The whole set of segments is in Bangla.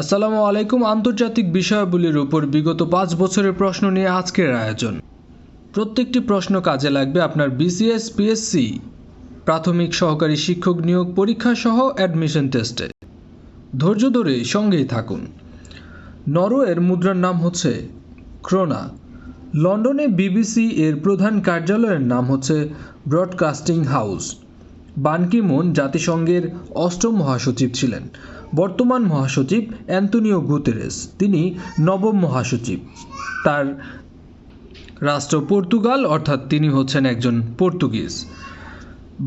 আসসালামু আলাইকুম। আন্তর্জাতিক বিষয়াবলীর উপর বিগত ৫ বছরের প্রশ্ন নিয়ে আজকের আয়োজন। প্রত্যেকটি প্রশ্ন কাজে লাগবে আপনার বিসিএস, পিএসসি, প্রাথমিক সহকারী শিক্ষক নিয়োগ পরীক্ষা সহ অ্যাডমিশন টেস্টে। ধৈর্য ধরে সঙ্গেই থাকুন। নরওয়ের মুদ্রার নাম হচ্ছে ক্রোনা। লন্ডনে বিবিসি এর প্রধান কার্যালয়ের নাম হচ্ছে ব্রডকাস্টিং হাউস। বান কি মুন জাতিসংঘের ৮ম মহাসচিব ছিলেন। বর্তমান মহাসচিব অ্যান্তোনিও গুতেরেস, তিনি ৯ম মহাসচিব। তার রাষ্ট্র পর্তুগাল, অর্থাৎ তিনি হচ্ছেন একজন পর্তুগিজ।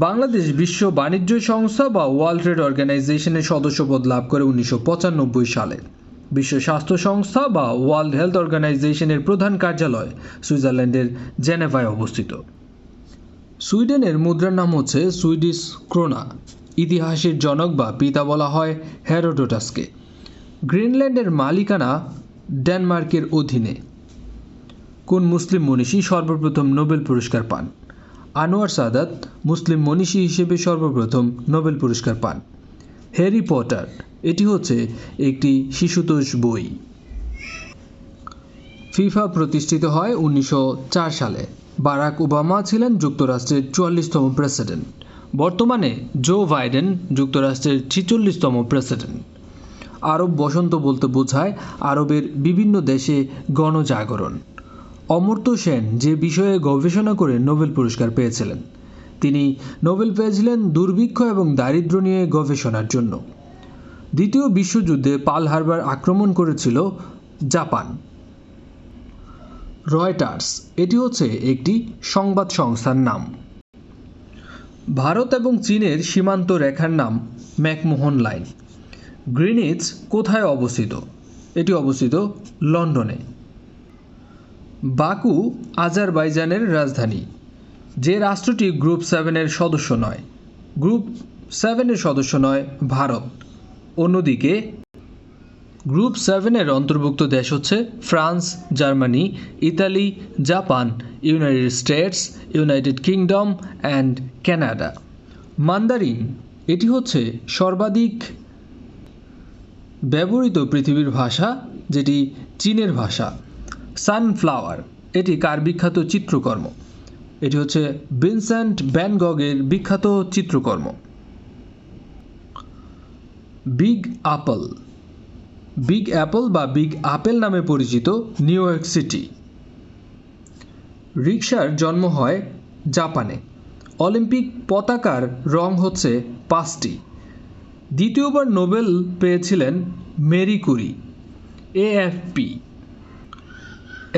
বাংলাদেশ বিশ্ব বাণিজ্য সংস্থা বা ওয়ার্ল্ড ট্রেড অর্গানাইজেশনের সদস্যপদ লাভ করে ১৯৯৫ সালে। বিশ্ব স্বাস্থ্য সংস্থা বা ওয়ার্ল্ড হেলথ অর্গানাইজেশনের প্রধান কার্যালয় সুইজারল্যান্ডের জেনেভায় অবস্থিত। সুইডেনের মুদ্রার নাম হচ্ছে সুইডিশ ক্রোনা। ইতিহাসের জনক বা পিতা বলা হয় হেরোডোটাসকে। গ্রিনল্যান্ডের মালিকানা ডেনমার্কের অধীনে। কোন মুসলিম মনীষী সর্বপ্রথম নোবেল পুরস্কার পান? আনোয়ার সাদাত মুসলিম মনীষী হিসেবে সর্বপ্রথম নোবেল পুরস্কার পান। হ্যারি পটার, এটি হচ্ছে একটি শিশুতোষ বই। ফিফা প্রতিষ্ঠিত হয় ১৯০৪ সালে। বারাক ওবামা ছিলেন যুক্তরাষ্ট্রের ৪৪তম প্রেসিডেন্ট। বর্তমানে জো বাইডেন যুক্তরাষ্ট্রের ৪৬তম প্রেসিডেন্ট। আরব বসন্ত বলতে বোঝায় আরবের বিভিন্ন দেশে গণজাগরণ। অমর্ত্য সেন যে বিষয়ে গবেষণা করে নোবেল পুরস্কার পেয়েছিলেন, তিনি নোবেল পেয়েছিলেন দুর্ভিক্ষ এবং দারিদ্র্য নিয়ে গবেষণার জন্য। দ্বিতীয় বিশ্বযুদ্ধে পার্ল হারবার আক্রমণ করেছিল জাপান। রয়টার্স, এটি হচ্ছে একটি সংবাদ সংস্থার নাম। ভারত এবং চীনের সীমান্ত রেখার নাম ম্যাকমোহন লাইন। গ্রিনিচ কোথায় অবস্থিত? এটি অবস্থিত লন্ডনে। বাকু আজারবাইজানের রাজধানী। যে রাষ্ট্রটি গ্রুপ 7-এর সদস্য নয়? গ্রুপ 7-এর সদস্য নয় ভারত। অন্যদিকে গ্রুপ 7-এর অন্তর্ভুক্ত দেশ হচ্ছে France, Germany, Italy, Japan, United states, United kingdom and Canada. Mandarin, এটি হচ্ছে সর্বাধিক ব্যবহৃত পৃথিবীর ভাষা, যেটি চীনের ভাষা। সানফ্লাওয়ার, এটি কার বিখ্যাত চিত্রকর্ম? এটি হচ্ছে ভিনসেন্ট ভ্যান গগের বিখ্যাত চিত্রকর্ম। Big Apple. বিগ অ্যাপল বা বিগ আপেল নামে পরিচিত নিউ ইয়র্ক সিটি। রিকশার জন্ম হয় জাপানে। অলিম্পিক পতাকার রং হচ্ছে 5টি। দ্বিতীয়বার নোবেল পেয়েছিলেন Marie Curie. AFP.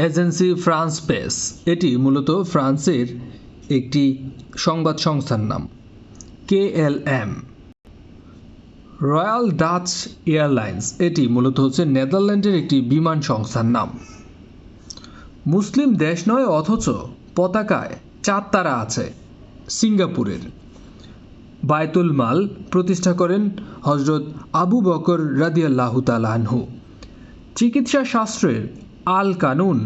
Agency France press, এটি মূলত ফ্রান্সের একটি সংবাদ সংস্থার নাম। কেএলএম। রয়্যাল ডাচ এয়ারলাইন্স, এটি মূলত হচ্ছে নেদারল্যান্ডের একটি বিমান সংস্থার নাম। মুসলিম দেশ নয় অথচ পতাকায় 4 তারা আছে, সিঙ্গাপুরের। বায়তুল মাল প্রতিষ্ঠা করেন হজরত আবু বকর রাদিয়াল্লাহু তাআলা আনহু। চিকিৎসা শাস্ত্রের আল কানুন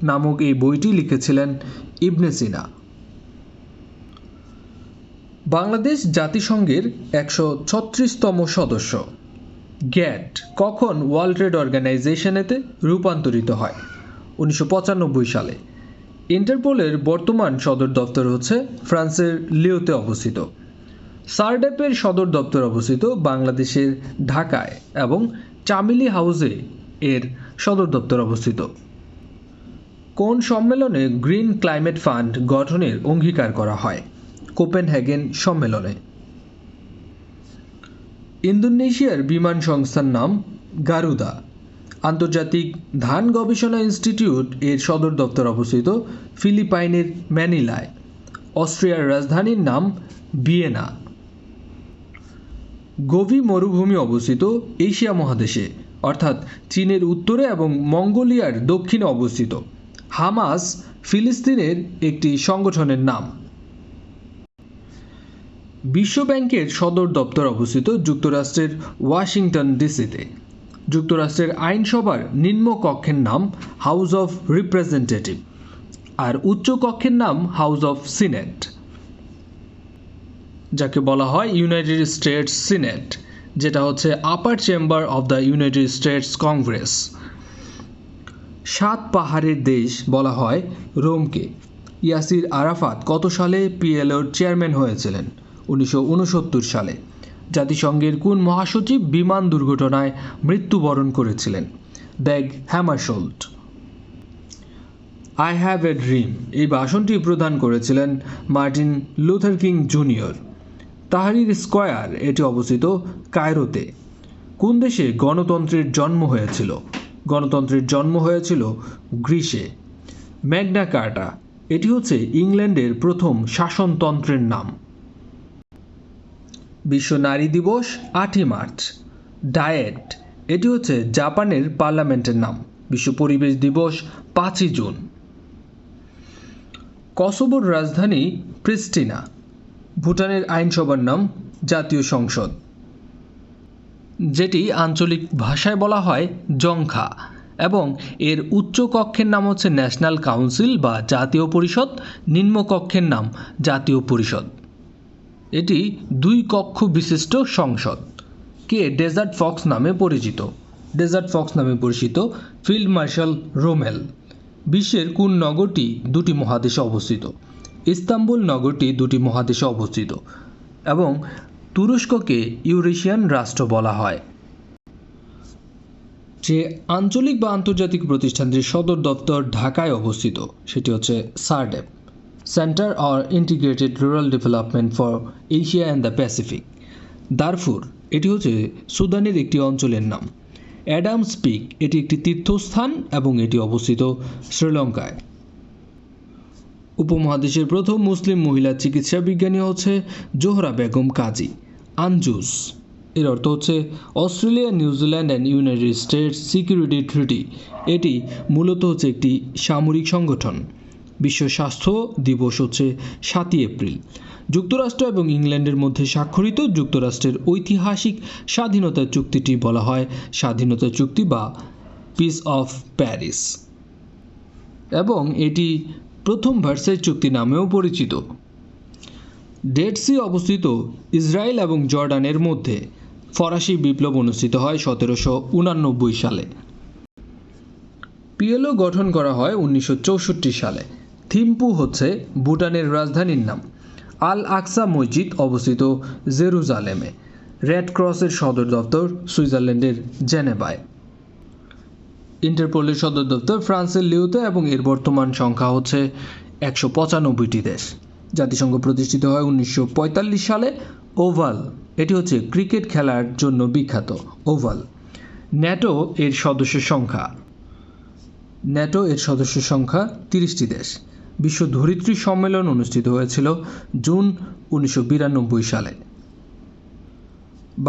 নামক এই বইটি লিখেছিলেন ইবনে সিনা। বাংলাদেশ জাতিসংঘের ১৩৬তম সদস্য। গ্যাট কখন ওয়ার্ল্ড ট্রেড অর্গানাইজেশনেতে রূপান্তরিত হয়? ১৯৯৫ সালে। ইন্টারপোলের বর্তমান সদর দপ্তর হচ্ছে ফ্রান্সের লিওতে অবস্থিত। সারডেপের সদর দপ্তর অবস্থিত বাংলাদেশের ঢাকায় এবং চামেলি হাউসে এর সদর দপ্তর অবস্থিত। কোন সম্মেলনে গ্রিন ক্লাইমেট ফান্ড গঠনের অঙ্গীকার করা হয়? কোপেনহেগেন সম্মেলনে। ইন্দোনেশিয়ার বিমান সংস্থার নাম গারুদা। আন্তর্জাতিক ধান গবেষণা ইনস্টিটিউট এর সদর দপ্তর অবস্থিত ফিলিপাইনের ম্যানিলায়। অস্ট্রিয়ার রাজধানীর নাম ভিয়েনা। গোবি মরুভূমি অবস্থিত এশিয়া মহাদেশে, অর্থাৎ চীনের উত্তরে এবং মঙ্গোলিয়ার দক্ষিণে অবস্থিত। হামাস ফিলিস্তিনের একটি সংগঠনের নাম। বিশ্বব্যাংকের সদর দপ্তর অবস্থিত যুক্তরাষ্ট্রের ওয়াশিংটন ডিসিতে। যুক্তরাষ্ট্রের আইনসভার নিম্ন কক্ষের নাম হাউস অফ রিপ্রেজেন্টেটিভ আর উচ্চ কক্ষের নাম হাউস অফ সিনেট, যাকে বলা হয় ইউনাইটেড স্টেটস সিনেট। যেটা হচ্ছে upper chamber of the United States Congress. 7 পাহাড়ের দেশ বলা হয় রোমকে। ইয়াসির আরাফাত কত সালে পিএলওর চেয়ারম্যান হয়েছিলেন? 1969 সালে। জাতিসংঘের কোন মহাসচিব বিমান দুর্ঘটনায় মৃত্যুবরণ করেছিলেন? Dag Hammarskjold. I have a dream এই ভাষণটি প্রদান করেছিলেন Martin Luther king junior. Tahrir square এটি অবস্থিত কায়রোতে। কোন দেশে গণতন্ত্রের জন্ম হয়েছিল? গণতন্ত্রের জন্ম হয়েছিল গ্রিসে। ম্যাগনা কার্টা এটি হচ্ছে ইংল্যান্ডের প্রথম শাসনতন্ত্রের নাম। বিশ্ব নারী দিবস 8ই মার্চ। ডায়েট এটি হচ্ছে জাপানের পার্লামেন্টের নাম। বিশ্ব পরিবেশ দিবস 5ই জুন। কসোভোর রাজধানী প্রিস্টিনা। ভুটানের আইনসভার নাম জাতীয় সংসদ, যেটি আঞ্চলিক ভাষায় বলা হয় জংখা, এবং এর উচ্চ কক্ষের নাম হচ্ছে ন্যাশনাল কাউন্সিল বা জাতীয় পরিষদ, নিম্নকক্ষের নাম জাতীয় পরিষদ। এটি 2 কক্ষ বিশিষ্ট সংসদ। কে ডেজার্ট ফক্স নামে পরিচিত? ডেজার্ট ফক্স নামে পরিচিত ফিল্ড মার্শাল রোমেল। বিশ্বের কোন নগরটি 2টি মহাদেশে অবস্থিত? ইস্তাম্বুল নগরটি 2টি মহাদেশে অবস্থিত, এবং তুরস্ককে ইউরেশিয়ান রাষ্ট্র বলা হয়। যে আঞ্চলিক বা আন্তর্জাতিক প্রতিষ্ঠানটির সদর দপ্তর ঢাকায় অবস্থিত সেটি হচ্ছে CIRDAP, centre or integrated rural development for Asia and the Pacific. Darfur এটি হচ্ছে সুদানের একটি অঞ্চলের নাম। অ্যাডামস পিক এটি একটি তীর্থস্থান এবং এটি অবস্থিত শ্রীলঙ্কায়। উপমহাদেশের প্রথম মুসলিম মহিলা চিকিৎসা বিজ্ঞানী হচ্ছে জোহরা বেগম কাজী। আনজুস এর অর্থ হচ্ছে Australia, New Zealand and United States security treaty. এটি মূলত হচ্ছে একটি সামরিক সংগঠন। বিশ্ব স্বাস্থ্য দিবস হচ্ছে 7ই এপ্রিল। যুক্তরাষ্ট্র এবং ইংল্যান্ডের মধ্যে স্বাক্ষরিত যুক্তরাষ্ট্রের ঐতিহাসিক স্বাধীনতা চুক্তিটি বলা হয় স্বাধীনতা চুক্তি বা পিস অফ প্যারিস, এবং এটি প্রথম ভার্সাই চুক্তি নামেও পরিচিত। ডেড সি অবস্থিত ইসরায়েল এবং জর্ডানের মধ্যে। ফরাসি বিপ্লব অনুষ্ঠিত হয় 1789 সালে। পিএলও গঠন করা হয় 1964 সালে। থিম্পু হচ্ছে ভুটানের রাজধানীর নাম। আল আকসা মসজিদ অবস্থিত জেরুজালেমে। রেড ক্রসের সদর দপ্তর সুইজারল্যান্ডের জেনেভায়। ইন্টারপোলের সদর দপ্তর ফ্রান্সের লিওতে এবং এর বর্তমান সংখ্যা হচ্ছে 195টি দেশ। জাতিসংঘ প্রতিষ্ঠিত হয় 1945 সালে। ওভাল এটি হচ্ছে ক্রিকেট খেলার জন্য বিখ্যাত। ওভাল। ন্যাটো এর সদস্য সংখ্যা 30টি দেশ। বিশ্ব ধরিত্রী সম্মেলন অনুষ্ঠিত হয়েছিল জুন 1992 সালে।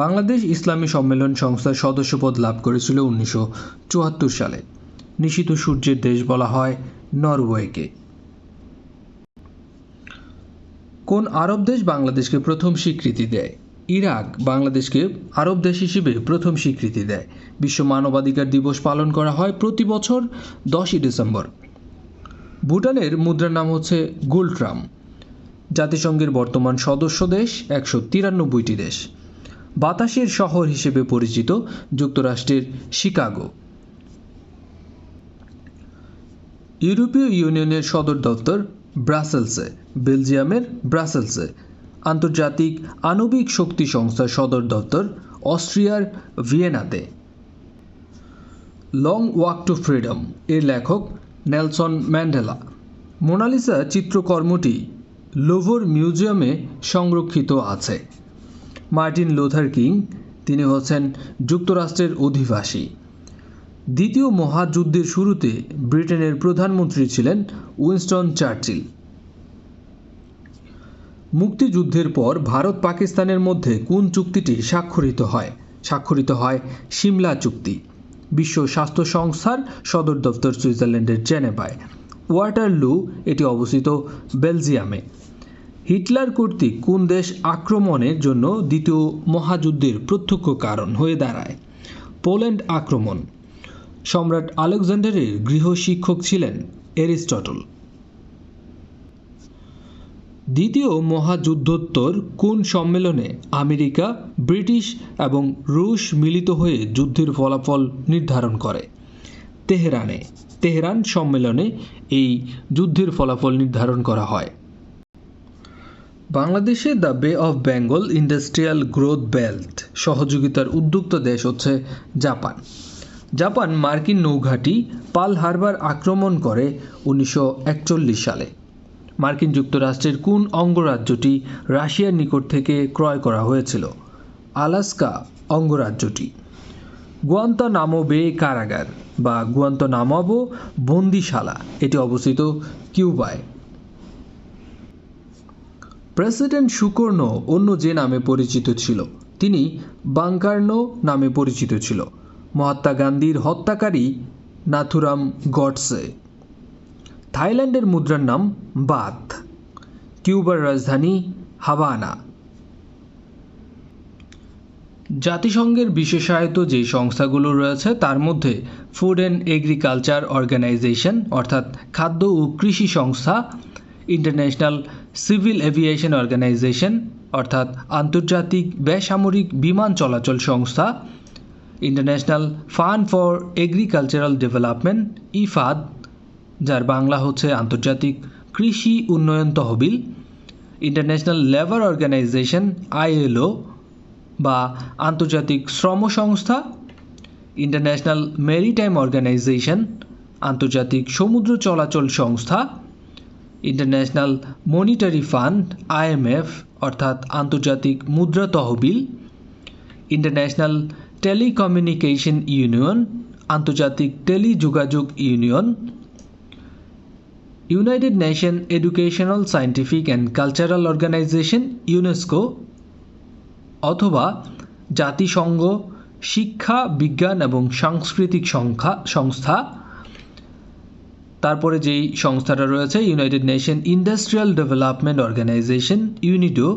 বাংলাদেশ ইসলামী সম্মেলন সংস্থার সদস্যপদ লাভ করেছিল 1974 সালে। নিশীথ সূর্যের দেশ বলা হয় নরওয়েকে। কোন আরব দেশ বাংলাদেশকে প্রথম স্বীকৃতি দেয়? ইরাক বাংলাদেশকে আরব দেশ হিসেবে প্রথম স্বীকৃতি দেয়। বিশ্ব মানবাধিকার দিবস পালন করা হয় প্রতি বছর 10ই ডিসেম্বর। ভুটানের মুদ্রার নাম হচ্ছে গুলট্রাম। জাতিসংঘের বর্তমান সদস্য দেশ 193টি দেশ। বাতাসের শহর হিসেবে পরিচিত যুক্তরাষ্ট্রের শিকাগো। ইউরোপীয় ইউনিয়নের সদর দপ্তর ব্রাসেলসে, বেলজিয়ামের ব্রাসেলসে। আন্তর্জাতিক আণবিক শক্তি সংস্থার সদর দপ্তর অস্ট্রিয়ার ভিয়েনাতে। লং ওয়াক টু ফ্রিডম এর লেখক নেলসন ম্যান্ডেলা। মোনালিসা চিত্রকর্মটি লুভর মিউজিয়ামে সংরক্ষিত আছে। মার্টিন লুথার কিং তিনি হচ্ছেন যুক্তরাষ্ট্রের অধিবাসী। দ্বিতীয় মহাযুদ্ধের শুরুতে ব্রিটেনের প্রধানমন্ত্রী ছিলেন উইনস্টন চার্চিল। মুক্তিযুদ্ধের পর ভারত পাকিস্তানের মধ্যে কোন চুক্তিটি স্বাক্ষরিত হয় সিমলা চুক্তি। বিশ্ব স্বাস্থ্য সংস্থার সদর দপ্তর সুইজারল্যান্ডের জেনেভায়। ওয়াটারলু এটি অবস্থিত বেলজিয়ামে। হিটলার কর্তৃক কোন দেশ আক্রমণের জন্য দ্বিতীয় মহাযুদ্ধের প্রত্যক্ষ কারণ হয়ে দাঁড়ায়? পোল্যান্ড আক্রমণ। সম্রাট আলেকজান্ডারের গৃহ শিক্ষক ছিলেন এরিস্টটল। দ্বিতীয় মহাযুদ্ধোত্তর কোন সম্মেলনে আমেরিকা, ব্রিটিশ এবং রুশ মিলিত হয়ে যুদ্ধের ফলাফল নির্ধারণ করে? তেহরান সম্মেলনে এই যুদ্ধের ফলাফল নির্ধারণ করা হয়। বাংলাদেশে দ্য বে of Bengal industrial growth belt সহযোগিতার উদ্যোক্তা দেশ হচ্ছে জাপান মার্কিন নৌঘাঁটি পার্ল হারবার আক্রমণ করে 1941 সালে। মার্কিন যুক্তরাষ্ট্রের কোন অঙ্গরাজ্যটি রাশিয়ার নিকট থেকে ক্রয় করা হয়েছিল? আলাস্কা অঙ্গরাজ্যটি। গুয়ান্তানামো বে কারাগার বা গুয়ান্তানামো বন্দিশালা এটি অবস্থিত কিউবায়। প্রেসিডেন্ট সুকর্ণ অন্য যে নামে পরিচিত ছিল তিনি বাঙ্কার্নো নামে পরিচিত ছিল। মহাত্মা গান্ধীর হত্যাকারী নাথুরাম গডসে। থাইল্যান্ডের মুদ্রার নাম বাথ। কিউবার রাজধানী হাভানা। জাতিসংঘের বিশেষায়িত যে সংস্থাগুলো রয়েছে তার মধ্যে ফুড অ্যান্ড এগ্রিকালচার অর্গানাইজেশন অর্থাৎ খাদ্য ও কৃষি সংস্থা, ইন্টারন্যাশনাল সিভিল এভিয়েশন অর্গানাইজেশন অর্থাৎ আন্তর্জাতিক বেসামরিক বিমান চলাচল সংস্থা, international fund for agricultural development Ifad যার বাংলা হচ্ছে আন্তর্জাতিক কৃষি উন্নয়ন তহবিল, ইন্টারন্যাশনাল লেবার অর্গানাইজেশন আইএলও বা আন্তর্জাতিক শ্রম সংস্থা, ইন্টারন্যাশনাল মেরিটাইম অর্গানাইজেশন আন্তর্জাতিক সমুদ্র চলাচল সংস্থা, ইন্টারন্যাশনাল মনিটারি ফান্ড আইএমএফ অর্থাৎ আন্তর্জাতিক মুদ্রা তহবিল, ইন্টারন্যাশনাল টেলিকমিউনিকেশন ইউনিয়ন আন্তর্জাতিক টেলিযোগাযোগ ইউনিয়ন, United Nation Educational Scientific and Cultural Organization UNESCO অথবা জাতিসংঘ শিক্ষা বিজ্ঞান এবং সাংস্কৃতিক সংস্থা। তারপরে যেই সংস্থাটা রয়েছে United Nation Industrial Development Organization UNIDO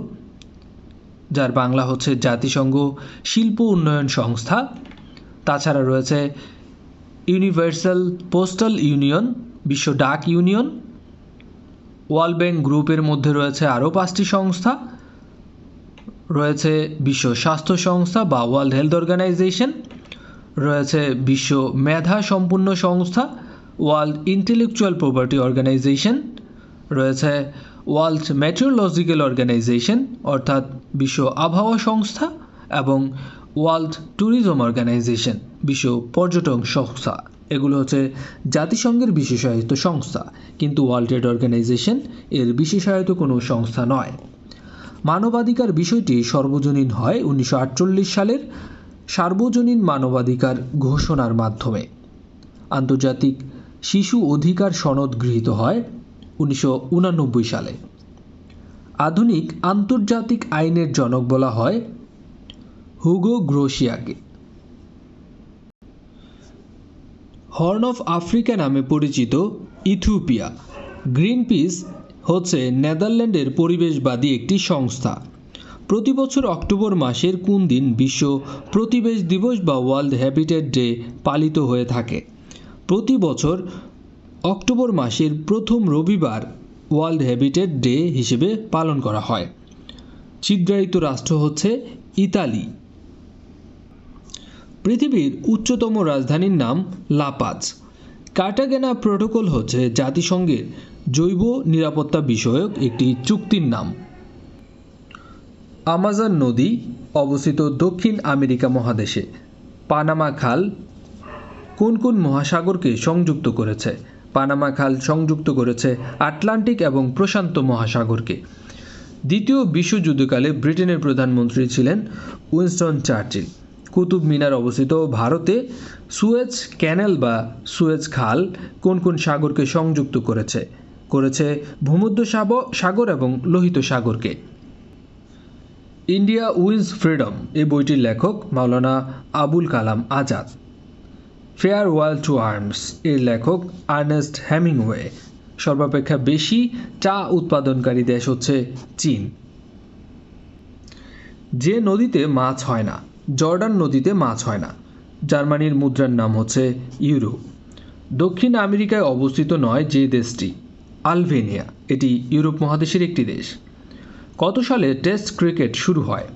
যার বাংলা হচ্ছে জাতিসংঘ শিল্প উন্নয়ন সংস্থা। তাছাড়া রয়েছে ইউনিভার্সাল পোস্টাল ইউনিয়ন বিশ্ব ডাক ইউনিয়ন। ওয়ার্ল্ড ব্যাংক গ্রুপের মধ্যে রয়েছে আরও 5টি সংস্থা, রয়েছে বিশ্ব স্বাস্থ্য সংস্থা বা ওয়ার্ল্ড হেলথ অর্গানাইজেশন, রয়েছে বিশ্ব মেধা সম্পন্ন সংস্থা ওয়ার্ল্ড ইন্টেলেকচুয়াল প্রপার্টি অর্গানাইজেশন, রয়েছে ওয়ার্ল্ড মেট্রোলজিক্যাল অর্গানাইজেশন অর্থাৎ বিশ্ব আবহাওয়া সংস্থা এবং ওয়ার্ল্ড ট্যুরিজম অর্গানাইজেশন বিশ্ব পর্যটন সংস্থা। এগুলো হচ্ছে জাতিসংঘের বিশেষায়িত সংস্থা, কিন্তু ওয়ার্ল্ড ট্রেড অর্গানাইজেশন এর বিশেষায়িত কোনো সংস্থা নয়। মানবাধিকার বিষয়টি সর্বজনীন হয় 1948 সালের সার্বজনীন মানবাধিকার ঘোষণার মাধ্যমে। আন্তর্জাতিক শিশু অধিকার সনদ গৃহীত হয় 1989 সালে। আধুনিক আন্তর্জাতিক আইনের জনক বলা হয় হুগো গ্রোসিয়াকে। হর্ন অফ আফ্রিকা নামে পরিচিত ইথিওপিয়া। গ্রিনপিস হচ্ছে নেদারল্যান্ডের পরিবেশবাদী একটি সংস্থা। প্রতি বছর অক্টোবর মাসের কোন দিন বিশ্ব পরিবেশ দিবস বা ওয়ার্ল্ড হ্যাবিটেট ডে পালিত হয়ে থাকে? প্রতি বছর অক্টোবর মাসের প্রথম রবিবার ওয়ার্ল্ড হ্যাবিটেট ডে হিসেবে পালন করা হয়। ছিদ্রায়িত রাষ্ট্র হচ্ছে ইতালি। পৃথিবীর উচ্চতম রাজধানীর নাম লাপাজ। কার্টাগেনা প্রোটোকল হচ্ছে জাতিসংঘের জৈব নিরাপত্তা বিষয়ক একটি চুক্তির নাম। আমাজন নদী অবস্থিত দক্ষিণ আমেরিকা মহাদেশে। পানামা খাল কোন কোন মহাসাগরকে সংযুক্ত করেছে? পানামা খাল সংযুক্ত করেছে আটলান্টিক এবং প্রশান্ত মহাসাগরকে। দ্বিতীয় বিশ্বযুদ্ধকালে ব্রিটেনের প্রধানমন্ত্রী ছিলেন উইনস্টন চার্চিল। কুতুব মিনার অবস্থিত ভারতে। সুয়েজ ক্যানেল বা সুয়েজ খাল কোন কোন সাগরকে সংযুক্ত করেছে ভূমধ্য সাগর এবং লোহিত সাগরকে। ইন্ডিয়া উইন্স ফ্রিডম এই বইটির লেখক Maulana Abul Kalam Azad. Farewell to arms এর লেখক আর্নেস্ট হেমিংওয়ে। সর্বাপেক্ষা বেশি চা উৎপাদনকারী দেশ হচ্ছে চীন। যে নদীতে মাছ হয় না? জর্ডান নদীতে মাছ হয় না। জার্মানির মুদ্রার নাম হচ্ছে ইউরো। দক্ষিণ আমেরিকায় অবস্থিত নয় যে দেশটি? আলবেনিয়া। এটি ইউরোপ মহাদেশের একটি দেশ। কত সালে টেস্ট ক্রিকেট শুরু হয়?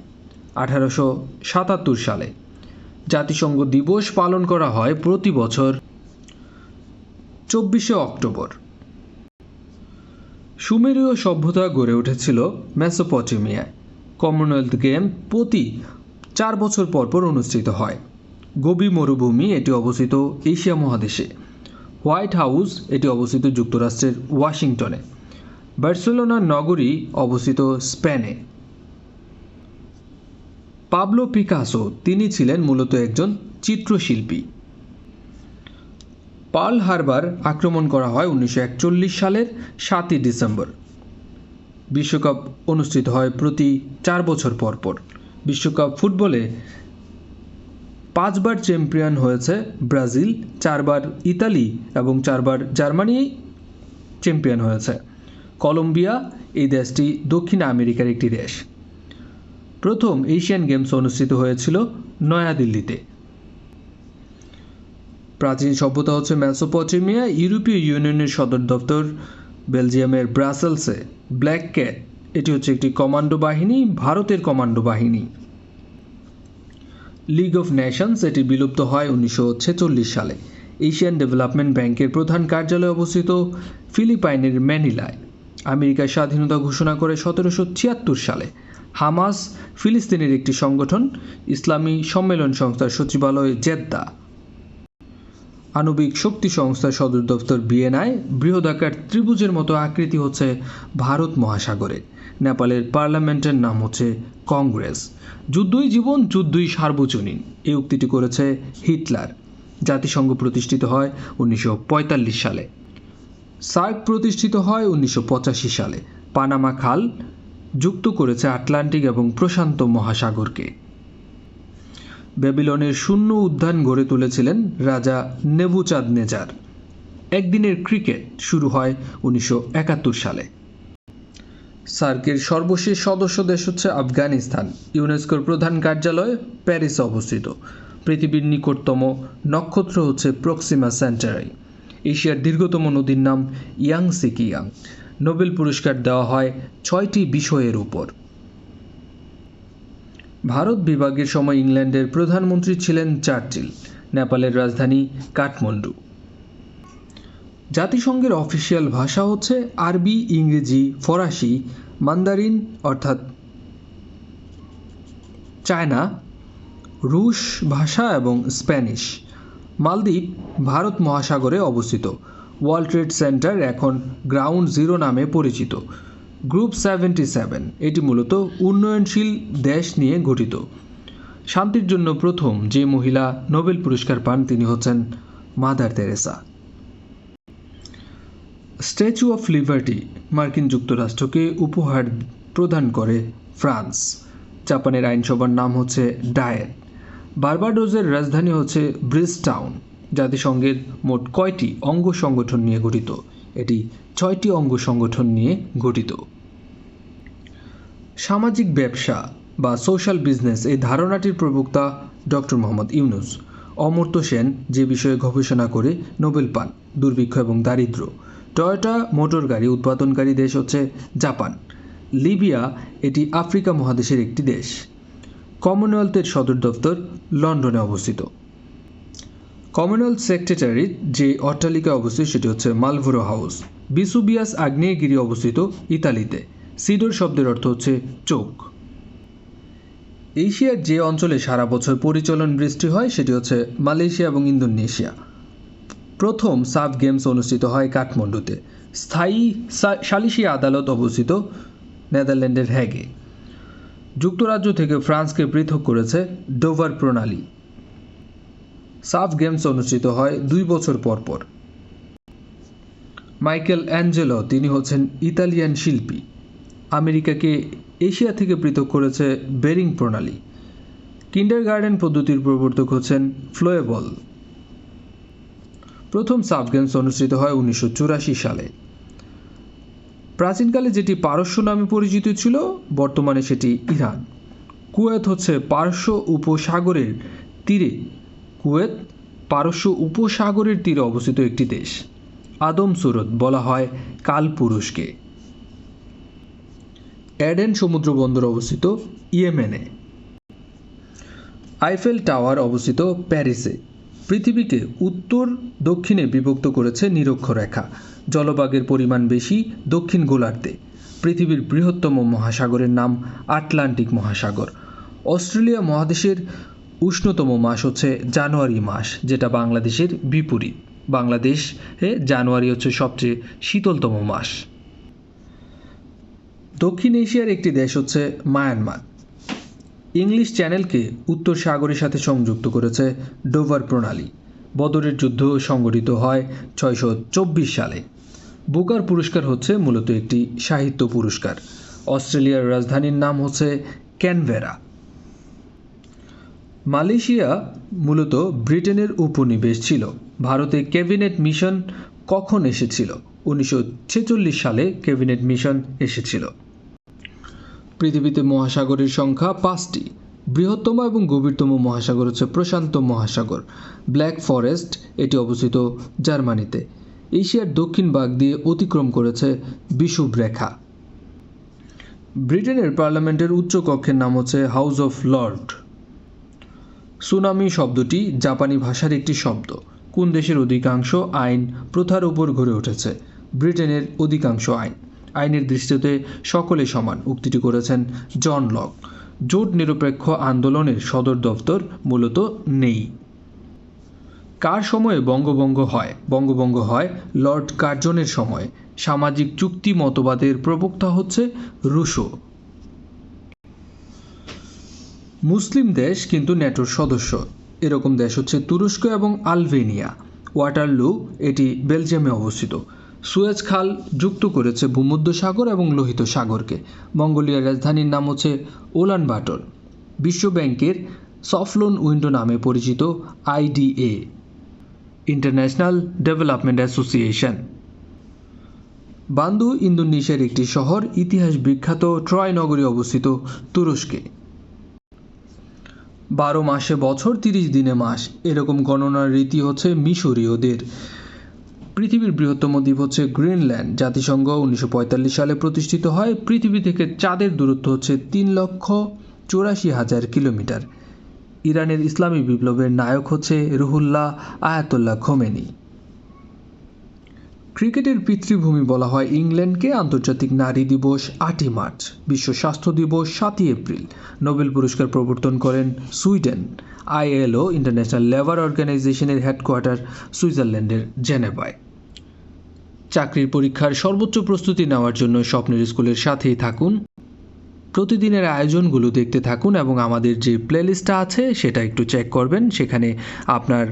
1877 সালে। জাতিসংঘ দিবস পালন করা হয় প্রতি বছর 24শে অক্টোবর। সুমেরীয় সভ্যতা গড়ে উঠেছিল মেসোপটেমিয়ায়। কমনওয়েলথ গেম প্রতি 4 বছর পর পর অনুষ্ঠিত হয়। গোবি মরুভূমি এটি অবস্থিত এশিয়া মহাদেশে। হোয়াইট হাউস এটি অবস্থিত যুক্তরাষ্ট্রের ওয়াশিংটনে। বার্সেলোনা নগরী অবস্থিত স্পেনে। পাবলো পিকাসো তিনি ছিলেন মূলত একজন চিত্রশিল্পী। পার্ল হারবার আক্রমণ করা হয় 1941 সালের 7ই ডিসেম্বর। বিশ্বকাপ অনুষ্ঠিত হয় প্রতি 4 বছর পর পর। বিশ্বকাপ ফুটবলে 5 বার চ্যাম্পিয়ন হয়েছে ব্রাজিল, 4 বার ইতালি এবং 4 বার জার্মানি চ্যাম্পিয়ন হয়েছে। কলম্বিয়া এই দেশটি দক্ষিণ আমেরিকার একটি দেশ। প্রথম এশিয়ান গেমস অনুষ্ঠিত হয়েছিল নয়াদিল্লিতে। প্রাচীন সভ্যতা হচ্ছে মেসোপটেমিয়া। ইউরোপীয় ইউনিয়নের সদর দপ্তর বেলজিয়ামের ব্রাসেলসে। ব্ল্যাক ক্যাট এটি হচ্ছে একটি কমান্ডো বাহিনী, ভারতের কমান্ডো বাহিনী। লিগ অফ নেশনস এটি বিলুপ্ত হয় 1946 সালে। এশিয়ান ডেভেলপমেন্ট ব্যাংকের প্রধান কার্যালয় অবস্থিত ফিলিপাইনের ম্যানিলায়। আমেরিকার স্বাধীনতা ঘোষণা করে 1776 সালে। হামাস ফিলিস্তিনের একটি সংগঠন। ইসলামী সম্মেলন সংস্থার সচিবালয় জেদ্দা। আণবিক শক্তি সংস্থার সদর দপ্তর ভিয়েনায়। বৃহদাকার ত্রিভুজের মতো আকৃতি হচ্ছে ভারত মহাসাগরে। নেপালের পার্লামেন্টের নাম হচ্ছে কংগ্রেস। যুদ্ধই জীবন, যুদ্ধই সার্বজনীন এই উক্তিটি করেছে হিটলার। জাতিসংঘ প্রতিষ্ঠিত হয় 1945 সালে। সার্ক প্রতিষ্ঠিত হয় 1985 সালে। পানামা খাল যুক্ত করেছে আটলান্টিক এবং প্রশান্ত মহাসাগরকে। ব্যাবিলনের শূন্য উদ্যান গড়ে তুলেছিলেন রাজা নেবুচাঁদনেজার। একদিনের ক্রিকেট শুরু হয় 1971 সালে। সার্কের সর্বশেষ সদস্য দেশ হচ্ছে আফগানিস্তান। ইউনেস্কোর প্রধান কার্যালয় প্যারিসে অবস্থিত। পৃথিবীর নিকটতম নক্ষত্র হচ্ছে প্রক্সিমা সেন্টারাই। এশিয়ার দীর্ঘতম নদীর নাম ইয়াংসি কিয়াং। নোবেল পুরস্কার দেওয়া হয় 6টি বিষয়ের উপর। ভারত বিভাগের সময় ইংল্যান্ডের প্রধানমন্ত্রী ছিলেন চার্চিল। নেপালের রাজধানী কাঠমান্ডু। জাতিসংঘের অফিসিয়াল ভাষা হচ্ছে আরবি, ইংরেজি, ফরাসি, মান্দারিন অর্থাৎ চায়না, রুশ ভাষা এবং স্প্যানিশ। মালদ্বীপ ভারত মহাসাগরে অবস্থিত। ওয়ার্ল্ড ট্রেড সেন্টার এখন গ্রাউন্ড জিরো নামে পরিচিত। গ্রুপ 77 এটি মূলত উন্নয়নশীল দেশ নিয়ে গঠিত। শান্তির জন্য প্রথম যে মহিলা নোবেল পুরস্কার পান তিনি হচ্ছেন mother Teresa. Statue of liberty মার্কিন যুক্তরাষ্ট্রকে উপহার প্রদান করে ফ্রান্স। জাপানের আইনসভার নাম হচ্ছে ডায়েট। বার্বাডোসের রাজধানী হচ্ছে ব্রিজটাউন। জাতিসংঘের মোট কয়টি অঙ্গ সংগঠন নিয়ে গঠিত? এটি 6টি অঙ্গ সংগঠন নিয়ে গঠিত। সামাজিক ব্যবসা বা সোশ্যাল বিজনেস এই ধারণাটির প্রবক্তা ডক্টর মোহাম্মদ ইউনুস। অমর্ত্য সেন যে বিষয়ে গবেষণা করে নোবেল পান, দুর্ভিক্ষ এবং দারিদ্র্য। টয়োটা মোটর গাড়ি উৎপাদনকারী দেশ হচ্ছে জাপান। লিবিয়া এটি আফ্রিকা মহাদেশের একটি দেশ। কমনওয়েলথের সদর দপ্তর লন্ডনে অবস্থিত। কমনওয়েলথ সেক্রেটারির যে অট্টালিকায় অবস্থিত সেটি হচ্ছে মালভোরো হাউস। বিসুবিয়াস আগ্নেয়গিরি অবস্থিত ইতালিতে। সিডর শব্দের অর্থ হচ্ছে চোখ। এশিয়ার যে অঞ্চলে সারা বছর পরিচলন বৃষ্টি হয় সেটি হচ্ছে মালয়েশিয়া এবং ইন্দোনেশিয়া। প্রথম সাফ গেমস অনুষ্ঠিত হয় কাঠমান্ডুতে। স্থায়ী সালিশি আদালত অবস্থিত নেদারল্যান্ডের হ্যাগে। যুক্তরাজ্য থেকে ফ্রান্সকে পৃথক করেছে ডোভার প্রণালী। সাফ গেমস অনুষ্ঠিত হয় 2 বছর পর পর। মাইকেল অ্যাঞ্জেলো তিনি হচ্ছেন ইতালিয়ান শিল্পী। আমেরিকাকে এশিয়া থেকে পৃথক করেছে বেরিং প্রণালী। কিন্ডারগার্টেন পদ্ধতির প্রবর্তক হচ্ছেন ফ্লোয়েবল। প্রথম সাফ গেমস অনুষ্ঠিত হয় 1984 সালে। প্রাচীনকালে যেটি পারস্য নামে পরিচিত ছিল বর্তমানে সেটি ইরান। কুয়েত হচ্ছে পারস্য উপসাগরের তীরে অবস্থিত একটি দেশ। আদম সুরত বলা হয় কালপুরুষকে। অ্যাডেন সমুদ্র বন্দর অবস্থিত ইয়েমেনে। আইফেল টাওয়ার অবস্থিত প্যারিসে। পৃথিবীকে উত্তর দক্ষিণে বিভক্ত করেছে নিরক্ষরেখা। জলভাগের পরিমাণ বেশি দক্ষিণ গোলার্ধে। পৃথিবীর বৃহত্তম মহাসাগরের নাম আটলান্টিক মহাসাগর। অস্ট্রেলিয়া মহাদেশের উষ্ণতম মাস হচ্ছে জানুয়ারি মাস, যেটা বাংলাদেশের বিপরীত। বাংলাদেশে জানুয়ারি হচ্ছে সবচেয়ে শীতলতম মাস। দক্ষিণ এশিয়ার একটি দেশ হচ্ছে মায়ানমার। ইংলিশ চ্যানেলকে উত্তর সাগরের সাথে সংযুক্ত করেছে ডোভার প্রণালী। বদরের যুদ্ধ সংগঠিত হয় 624 সালে। বুকার পুরস্কার হচ্ছে মূলত একটি সাহিত্য পুরস্কার। অস্ট্রেলিয়ার রাজধানীর নাম হচ্ছে ক্যানবেরা। মালয়েশিয়া মূলত ব্রিটেনের উপনিবেশ ছিল। ভারতে ক্যাবিনেট মিশন কখন এসেছিল? 1946 সালে ক্যাবিনেট মিশন এসেছিল। পৃথিবীতে মহাসাগরের সংখ্যা 5টি। বৃহত্তম এবং গভীরতম মহাসাগর হচ্ছে প্রশান্ত মহাসাগর। ব্ল্যাক ফরেস্ট এটি অবস্থিত জার্মানিতে। এশিয়ার দক্ষিণ ভাগ দিয়ে অতিক্রম করেছে বিষুব রেখা। ব্রিটেনের পার্লামেন্টের উচ্চ কক্ষের নাম হচ্ছে হাউস অফ লর্ড। সুনামি শব্দটি জাপানি ভাষার একটি শব্দ। কোন দেশের অধিকাংশ আইন প্রথার উপর গড়ে উঠেছে? ব্রিটেনের অধিকাংশ আইনের দৃষ্টিতে সকলে সমান উক্তিটি করেছেন জন লক। জোট নিরপেক্ষ আন্দোলনের সদর দফতর মূলত নেই। কার সময়ে বঙ্গভঙ্গ হয়? বঙ্গভঙ্গ হয় লর্ড কার্জনের সময়ে। সামাজিক চুক্তি মতবাদের প্রবক্তা হচ্ছে রুশো। মুসলিম দেশ কিন্তু ন্যাটোর সদস্য। এরকম দেশ হচ্ছে তুরস্ক এবং আলবেনিয়া। ওয়াটারলু এটি বেলজিয়ামে অবস্থিত। সুয়েজ খাল যুক্ত করেছে ভূমধ্যসাগর এবং লোহিত সাগরকে। মঙ্গোলিয়ার রাজধানীর নাম হচ্ছে উলানবাটর। বিশ্ব ব্যাংকের সফট লোন উইন্ডো নামে পরিচিত IDA, international development association. Bandu ইন্দোনেশিয়ার একটি শহর। ইতিহাস বিখ্যাত ট্রয় নগরী অবস্থিত তুরস্কে। 12 মাসে বছর, 30 দিনে মাস, এরকম গণনার রীতি হচ্ছে মিশরীয়দের। পৃথিবীর বৃহত্তম দ্বীপ হচ্ছে গ্রিনল্যান্ড। জাতিসংঘ 1945 সালে প্রতিষ্ঠিত হয়। পৃথিবী থেকে চাঁদের দূরত্ব হচ্ছে 3,84,000 কিলোমিটার। ইরানের ইসলামী বিপ্লবের নায়ক হচ্ছে রুহুল্লাহ আয়াতুল্লাহ খোমেনি। ক্রিকেটের পিতৃভূমি বলা হয় ইংল্যান্ডকে। আন্তর্জাতিক নারী দিবস 8ই মার্চ। বিশ্ব স্বাস্থ্য দিবস 7ই এপ্রিল। নোবেল পুরস্কার প্রবর্তন করেন সুইডেন। আইএলও ইন্টারন্যাশনাল লেবার অর্গানাইজেশনের হেডকোয়ার্টার সুইজারল্যান্ডের জেনেভায়। চাকরির পরীক্ষার সর্বোচ্চ প্রস্তুতি নেওয়ার জন্য স্বপ্নের স্কুলের সাথেই থাকুন। প্রতিদিনের আয়োজনগুলো দেখতে থাকুন এবং আমাদের যে প্লেলিস্টটা আছে সেটা একটু চেক করবেন। সেখানে আপনার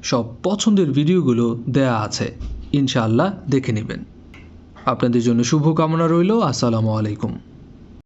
সব পছন্দের ভিডিওগুলো দেয়া আছে, ইনশাআল্লাহ দেখে নেবেন। আপনাদের জন্য শুভকামনা রইল। আসসালামু আলাইকুম।